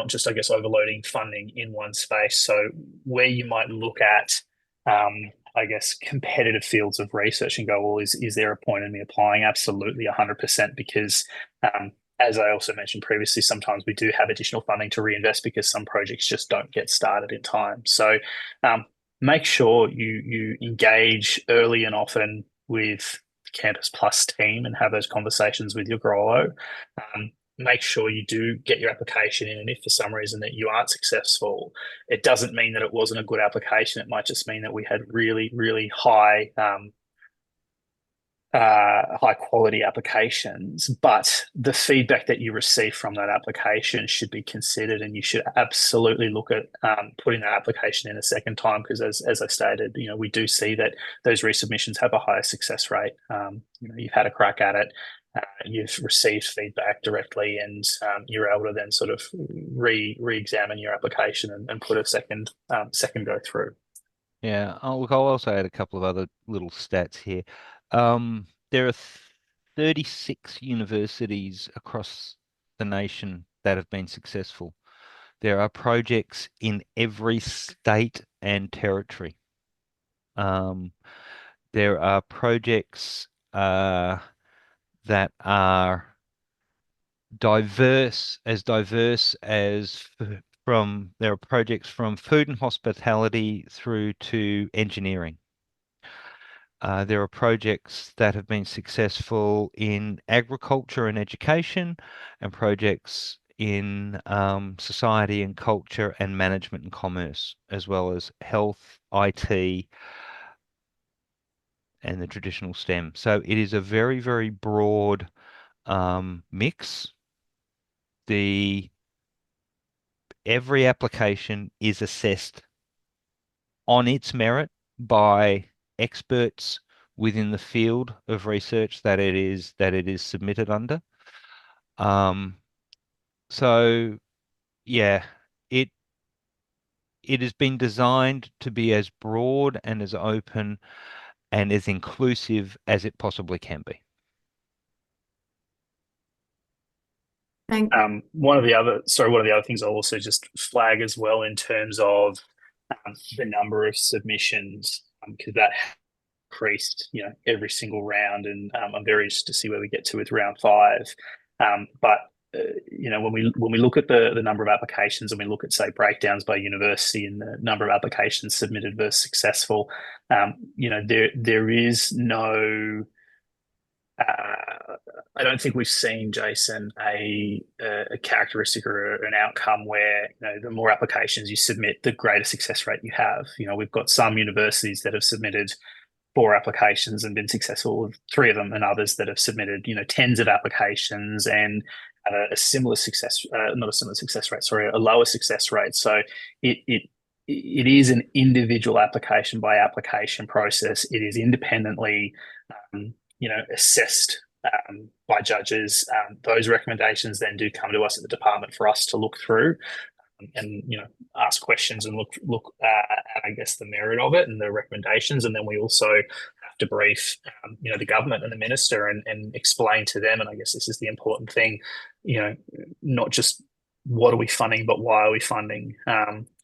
just, I guess, overloading funding in one space. So where you might look at, I guess, competitive fields of research and go, well, is there a point in me applying? Absolutely, 100%, because as I also mentioned previously, sometimes we do have additional funding to reinvest because some projects just don't get started in time. So make sure you engage early and often with Campus Plus team and have those conversations with your GROWO. Make sure you do get your application in, and if for some reason that you aren't successful, it doesn't mean that it wasn't a good application. It might just mean that we had really, really high quality applications, but the feedback that you receive from that application should be considered, and you should absolutely look at putting that application in a second time, because as I stated, we do see that those resubmissions have a higher success rate. You've had a crack at it, you've received feedback directly, and you're able to then sort of re-examine your application and put a second go through. Yeah, I'll also add a couple of other little stats here. There are 36 universities across the nation that have been successful. There are projects in every state and territory. There are projects that are diverse as there are projects from food and hospitality through to engineering. There are projects that have been successful in agriculture and education, and projects in society and culture and management and commerce, as well as health, IT, and the traditional STEM. So it is a very, very broad mix. Every application is assessed on its merit by experts within the field of research that it is submitted under. So yeah, it has been designed to be as broad and as open and as inclusive as it possibly can be. One of the other things I'll also just flag as well in terms of the number of submissions, because that increased, every single round, and I'm very interested to see where we get to with round 5. But when we look at the number of applications, and we look at, say, breakdowns by university and the number of applications submitted versus successful, there is no. I don't think we've seen, Jason, a characteristic or an outcome where the more applications you submit, the greater success rate you have. We've got some universities that have submitted 4 applications and been successful with 3 of them, and others that have submitted tens of applications and have a similar success, not a similar success rate, sorry, a lower success rate. So it is an individual application by application process. It is independently assessed by judges. Those recommendations then do come to us at the department for us to look through and ask questions and look at, I guess, the merit of it and the recommendations. And then we also have to brief the government and the minister and explain to them, and I guess this is the important thing, not just what are we funding, but why are we funding?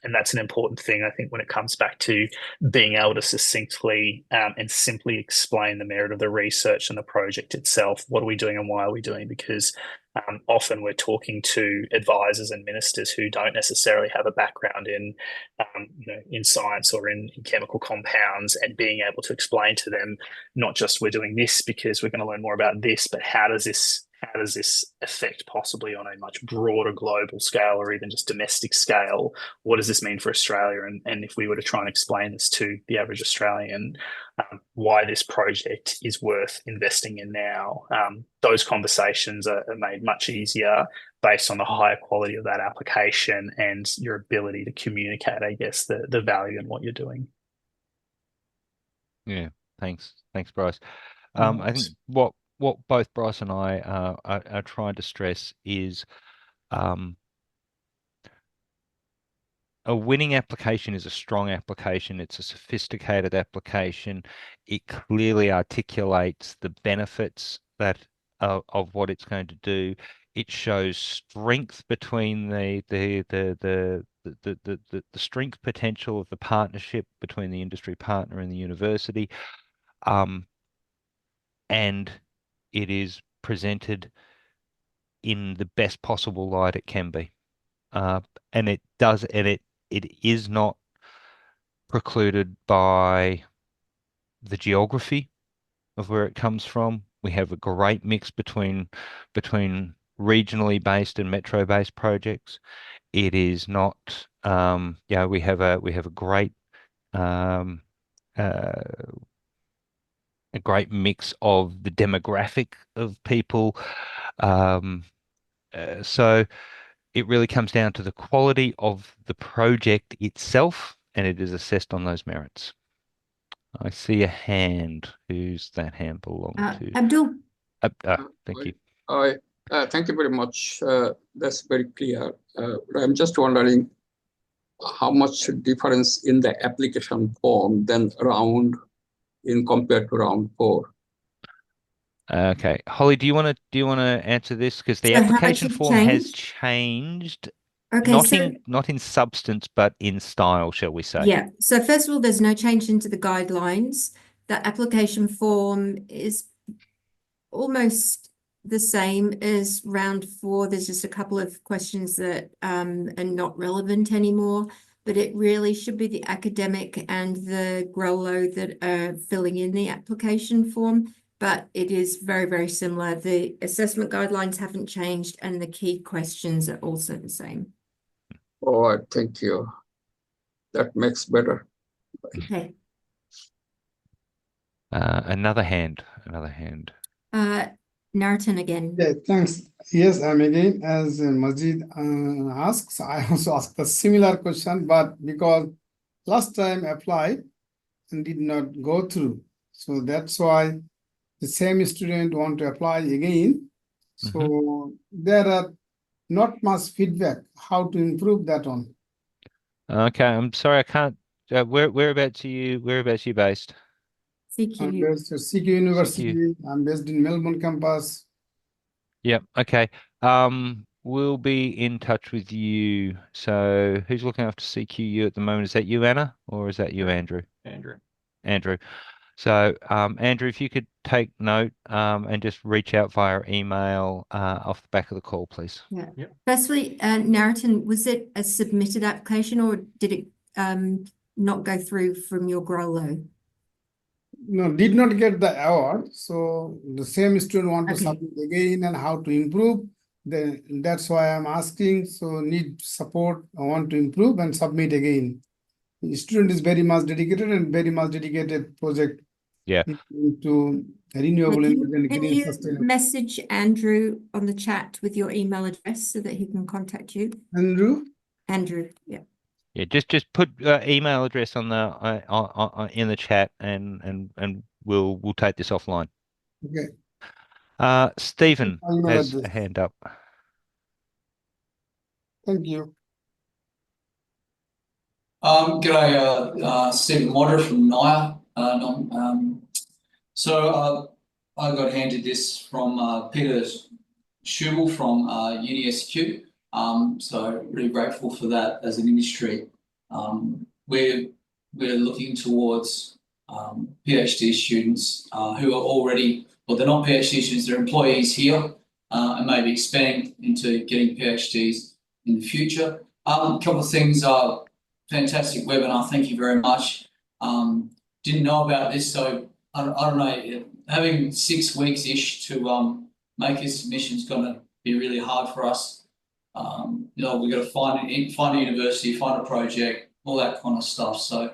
And that's an important thing, I think, when it comes back to being able to succinctly and simply explain the merit of the research and the project itself. What are we doing and why are we doing? Because often we're talking to advisors and ministers who don't necessarily have a background in, in science or in chemical compounds, and being able to explain to them not just we're doing this because we're going to learn more about this, but how does this affect possibly on a much broader global scale or even just domestic scale? What does this mean for Australia? And if we were to try and explain this to the average Australian, why this project is worth investing in now, those conversations are made much easier based on the higher quality of that application and your ability to communicate, I guess, the value in what you're doing. Yeah, thanks, Bryce. I think what both Bryce and I are trying to stress is a winning application is a strong application. It's a sophisticated application. It clearly articulates the benefits that of what it's going to do. It shows strength between the strength potential of the partnership between the industry partner and the university, and it is presented in the best possible light it can be, and it does, and it is not precluded by the geography of where it comes from. We have a great mix between regionally based and metro based projects. It is not, we have a great mix of the demographic of people. So it really comes down to the quality of the project itself, and it is assessed on those merits. I see a hand. Who's that hand belong to? Abdul. Thank you. Thank you very much. That's very clear. I'm just wondering how much difference in the application form than compared to round 4. Okay, Holly, do you want to answer this, because the So how much application has form has changed? changed, Okay, not in substance, but in style, shall we say? yeah. So first of all, there's no change into the guidelines. The application form is almost the same as round 4. There's just a couple of questions that are not relevant anymore, but it really should be the academic and the Grollo that are filling in the application form. But it is very, very similar. The assessment guidelines haven't changed, and the key questions are also the same. All right, thank you. That makes better. Okay. Another hand. Naratan again. Yeah, thanks. Yes, I'm again, as Majid asks, I also asked a similar question, but because last time applied and did not go through, so that's why the same student want to apply again. So there are not much feedback how to improve that one. Okay, I'm sorry, I can't. Whereabouts are you based? CQ. I'm based at CQ University. CQ. I'm based in Melbourne campus. Yep. Okay. We'll be in touch with you. So who's looking after CQU at the moment? Is that you, Anna, or is that you, Andrew? Andrew. So, Andrew, if you could take note and just reach out via email off the back of the call, please. Yeah. Yep. Firstly, Naratan, was it a submitted application, or did it not go through from your Grollo? No, did not get the award. So the same student want to submit again and how to improve. Then that's why I'm asking. So need support. I want to improve and submit again. The student is very much dedicated and very much dedicated project. Yeah. To renewable energy and Can green you sustainable. message Andrew on the chat with your email address so that he can contact you? Andrew, yeah. Yeah, just put email address on the in the chat, and we'll take this offline. Okay. Stephen has a hand up. Thank you. G'day, Stephen Moder from NIA. So I got handed this from Peter Schubel from UniSQ. So really grateful for that as an industry. we're looking towards PhD students who are already, well, they're not PhD students, they're employees here, and maybe expand into getting PhDs in the future. A couple of things. Fantastic webinar. Thank you very much. Didn't know about this, so I don't know. Having 6 weeks-ish to make a submission is going to be really hard for us. We've got to find a university, find a project, all that kind of stuff. So,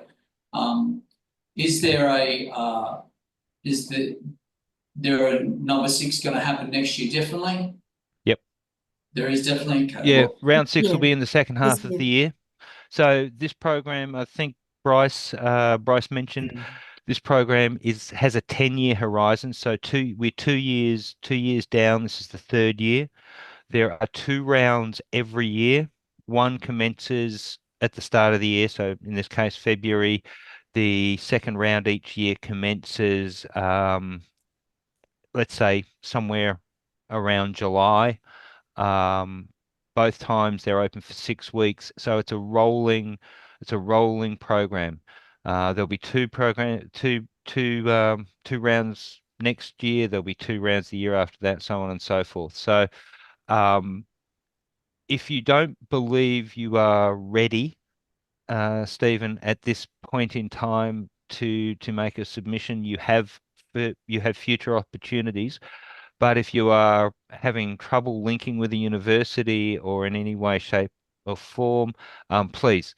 is there a number 6 going to happen next year? Definitely. Yep. There is definitely. Okay. Yeah, Well, round 6 will Yeah. be in the second half This of the year. So this program, I think Bryce mentioned, this program has a 10-year horizon. So we're 2 years down. This is the 3rd year. There are 2 rounds every year. One commences at the start of the year. So in this case, February. The second round each year commences, let's say somewhere around July. Both times they're open for 6 weeks, so it's a rolling program. There'll be two rounds next year. There'll be 2 rounds the year after that, so on and so forth. So, if you don't believe you are ready, Stephen, at this point in time to make a submission, you have future opportunities. But if you are having trouble linking with a university or in any way, shape, or form, please,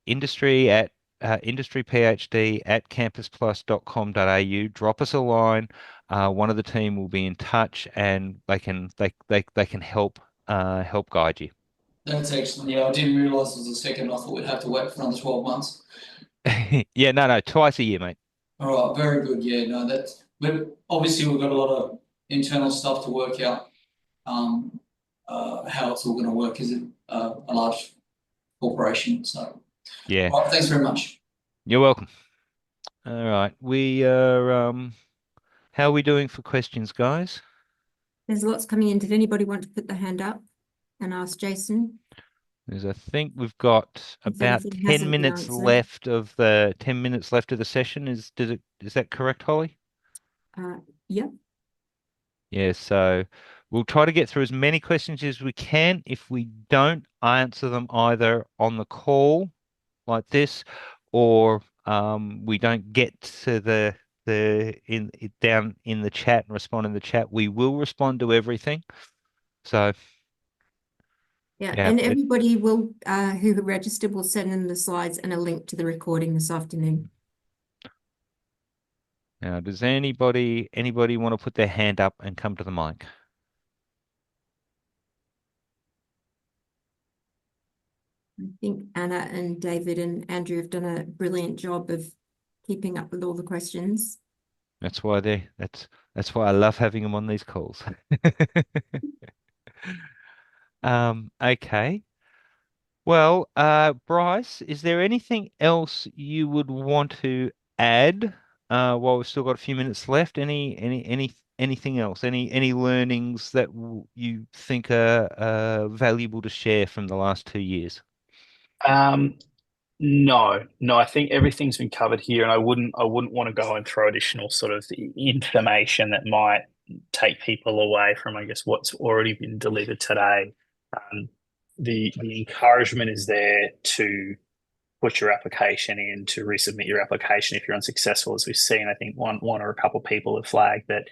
industryphd@campusplus.com.au. Drop us a line. One of the team will be in touch, and they can help guide you. that's excellent. Yeah, I didn't realise it was the second. I thought we'd have to wait for another 12 months. Yeah, no, twice a year, mate. All right, very good. Yeah, no, but obviously we've got a lot of internal stuff to work out. How it's all going to work. Is it a large corporation? So Yeah. all right, thanks very much. You're welcome. All right, we are. How are we doing for questions, guys? There's lots coming in. Did anybody want to put the hand up and ask Jason? I think we've got about anything 10 hasn't been minutes answered. left of the 10 minutes left of the session. Is that correct, Holly? Yeah. Yeah, so we'll try to get through as many questions as we can. If we don't answer them either on the call like this, or we don't get to down in the chat and respond in the chat, we will respond to everything. So Yeah, yeah, and everybody will who registered will send them the slides and a link to the recording this afternoon. now, does anybody want to put their hand up and come to the mic? I think Anna and David and Andrew have done a brilliant job of keeping up with all the questions. That's why that's why I love having them on these calls. Okay. Well, Bryce, is there anything else you would want to add while we've still got a few minutes left? Anything else? Any learnings that you think are valuable to share from the last 2 years? No, I think everything's been covered here, and I wouldn't want to go and throw additional sort of information that might take people away from, I guess, what's already been delivered today. The encouragement is there to put your application in, to resubmit your application if you're unsuccessful. As we've seen, I think one or a couple of people have flagged that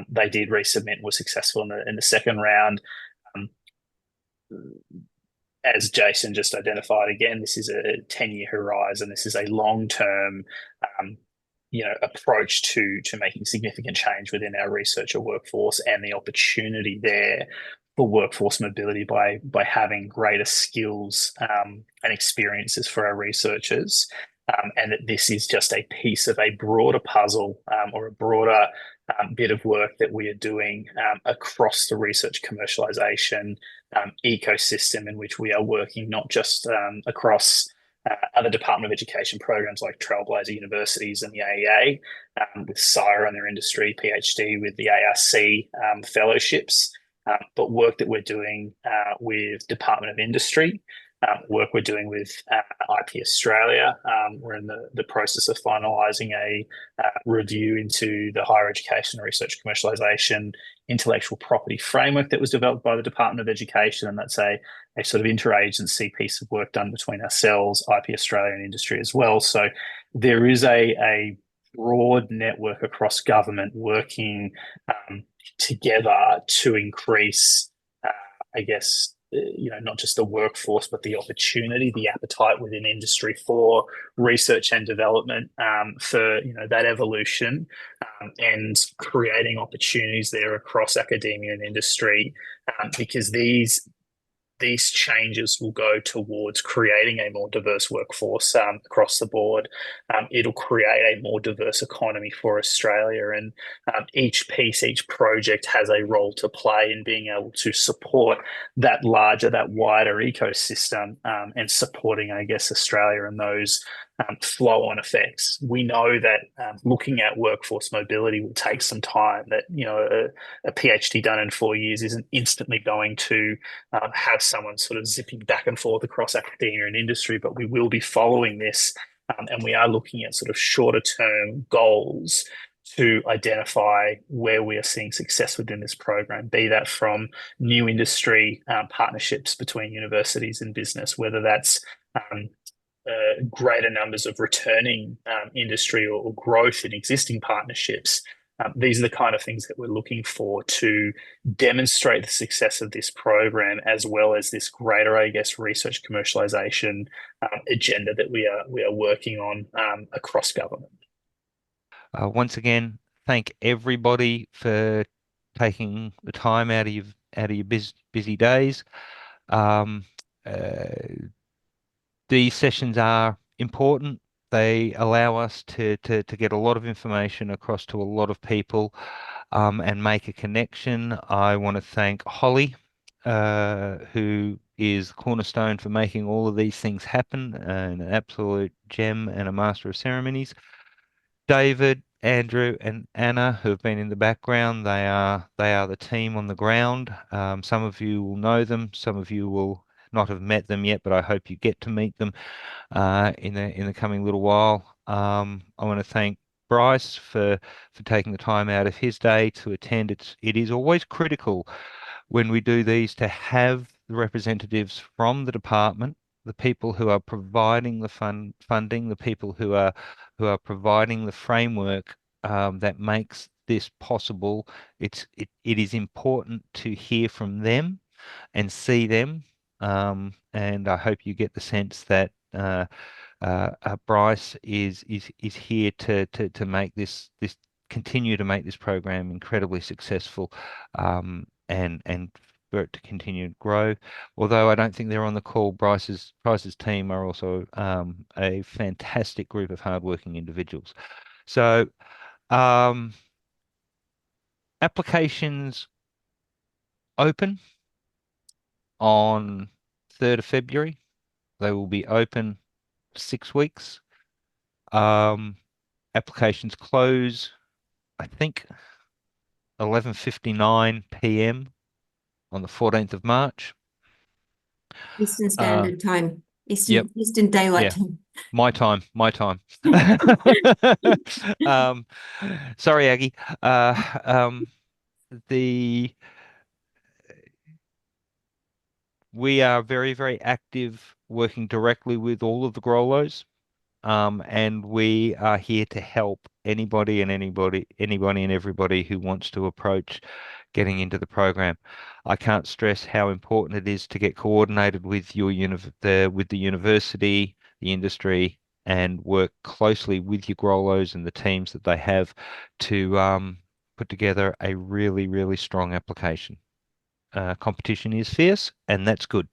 they did resubmit and were successful in the second round. As Jason just identified, again, this is a 10-year horizon. This is a long-term, approach to making significant change within our researcher workforce, and the opportunity there for workforce mobility by having greater skills and experiences for our researchers, and that this is just a piece of a broader puzzle or a broader bit of work that we are doing across the research commercialization ecosystem, in which we are working not just across other Department of Education programs like Trailblazer Universities and the AEA, with CSIRO and their industry PhD, with the ARC fellowships, but work that we're doing with Department of Industry, work we're doing with IP Australia. We're in the process of finalising a review into the higher education research commercialisation intellectual property framework that was developed by the Department of Education, and that's a sort of interagency piece of work done between ourselves, IP Australia, and industry as well. So there is a broad network across government working together to increase, I guess, not just the workforce, but the opportunity, the appetite within industry for research and development, for that evolution, and creating opportunities there across academia and industry, because these changes will go towards creating a more diverse workforce across the board. It'll create a more diverse economy for Australia, and each project has a role to play in being able to support that wider ecosystem, and supporting, I guess, Australia and those flow-on effects. We know that looking at workforce mobility will take some time, that a PhD done in 4 years isn't instantly going to have someone sort of zipping back and forth across academia and industry, but we will be following this, and we are looking at sort of shorter term goals to identify where we are seeing success within this program, be that from new industry partnerships between universities and business, whether that's greater numbers of returning industry or growth in existing partnerships. These are the kind of things that we're looking for to demonstrate the success of this program, as well as this greater, I guess, research commercialization agenda that we are working on across government. Once again, thank everybody for taking the time out of your busy days. These sessions are important. They allow us to get a lot of information across to a lot of people, and make a connection. I want to thank Holly, who is the cornerstone for making all of these things happen, an absolute gem and a master of ceremonies. David, Andrew, and Anna, who have been in the background, they are the team on the ground. Some of you will know them, some of you will not have met them yet, but I hope you get to meet them in the coming little while. I want to thank Bryce for taking the time out of his day to attend. It is always critical when we do these to have the representatives from the department, the people who are providing the funding, the people who are providing the framework that makes this possible. It is important to hear from them and see them. And I hope you get the sense that Bryce is here to make this continue to make this program incredibly successful, and for it to continue to grow. Although I don't think they're on the call, Bryce's team are also a fantastic group of hardworking individuals. So applications open on 3rd of February. They will be open 6 weeks. Applications close, I think, 11:59 p.m. on the 14th of March. Eastern Standard Time. Yep. Eastern Daylight Time. My time. Sorry, Aggie. We are very, very active, working directly with all of the Grollos, and we are here to help anybody and everybody who wants to approach getting into the program. I can't stress how important it is to get coordinated with with the university, the industry, and work closely with your Grollos and the teams that they have to put together a really, really strong application. Competition is fierce, and that's good.